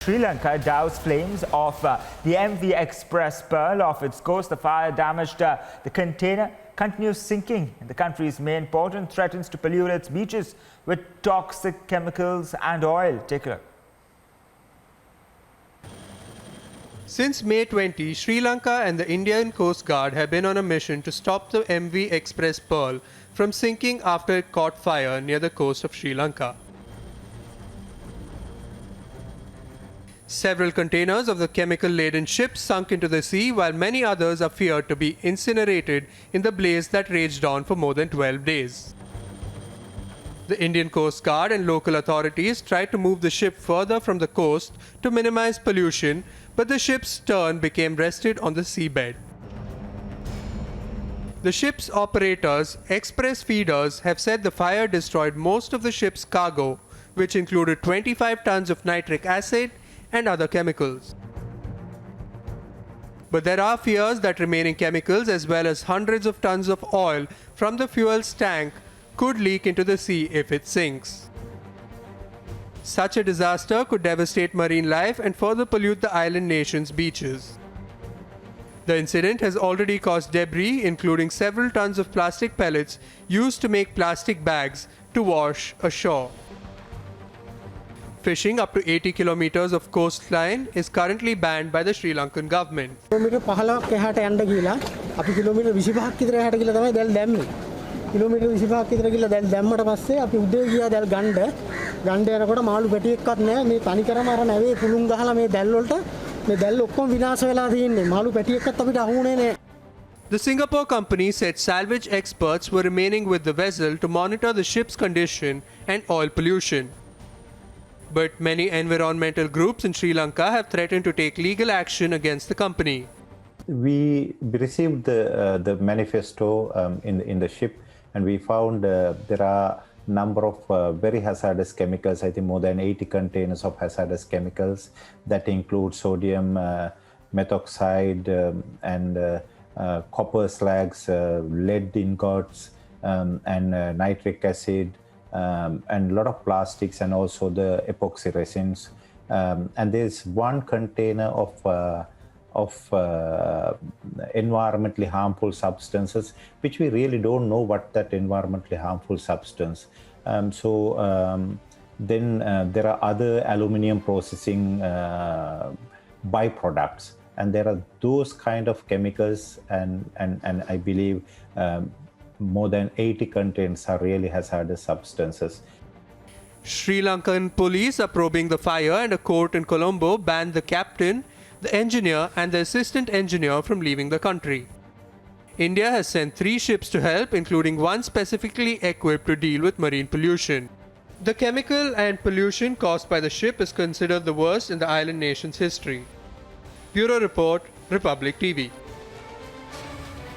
Sri Lanka doused flames of the MV Express Pearl off its coast. The fire damaged the container, continues sinking in the country's main port and threatens to pollute its beaches with toxic chemicals and oil. Take a look. Since May 20, Sri Lanka and the Indian Coast Guard have been on a mission to stop the MV Express Pearl from sinking after it caught fire near the coast of Sri Lanka. Several containers of the chemical-laden ship sunk into the sea, while many others are feared to be incinerated in the blaze that raged on for more than 12 days. The Indian Coast Guard and local authorities tried to move the ship further from the coast to minimize pollution, but the ship's stern became rested on the seabed. The ship's operators, Express Feeders, have said the fire destroyed most of the ship's cargo, which included 25 tons of nitric acid and other chemicals. But there are fears that remaining chemicals as well as hundreds of tons of oil from the fuel's tank could leak into the sea if it sinks. Such a disaster could devastate marine life and further pollute the island nation's beaches. The incident has already caused debris, including several tons of plastic pellets used to make plastic bags, to wash ashore. Fishing up to 80 kilometers of coastline is currently banned by the Sri Lankan government. Kilometre 15ක් එහාට යන්න ගිහලා අපි kilometre 25ක් විතර එහාට ගිහලා තමයි දැල් දැම්මේ. කිලෝමීටර් 25ක් විතර ගිහලා දැල් දැම්මට පස්සේ අපි උදේ ගියා දැල් ගන්න යනකොට මාළු පැටියෙක්වත් නැහැ. මේ තනිකරම අර නැවේ කුළුන් ගහලා මේ දැල් වලට මේ දැල් ඔක්කොම විනාශ වෙලා තියෙන්නේ. මාළු පැටියෙක්වත් අපිට අහුුනේ නැහැ. The Singapore company said salvage experts were remaining with the vessel to monitor the ship's condition and oil pollution. But many environmental groups in Sri Lanka have threatened to take legal action against the company. We received the manifesto in the ship, and we found there are a number of very hazardous chemicals. I think more than 80 containers of hazardous chemicals that include sodium methoxide and copper slags, lead ingots, and nitric acid. And a lot of plastics and also the epoxy resins. And there's one container of environmentally harmful substances, which we really don't know what that environmentally harmful substance. Then there are other aluminium processing byproducts, and there are those kind of chemicals, and I believe more than 80 containers are really hazardous substances. Sri Lankan police are probing the fire, and a court in Colombo banned the captain, the engineer and the assistant engineer from leaving the country. India has sent 3 ships to help, including one specifically equipped to deal with marine pollution. The chemical and pollution caused by the ship is considered the worst in the island nation's history. Bureau Report, Republic TV.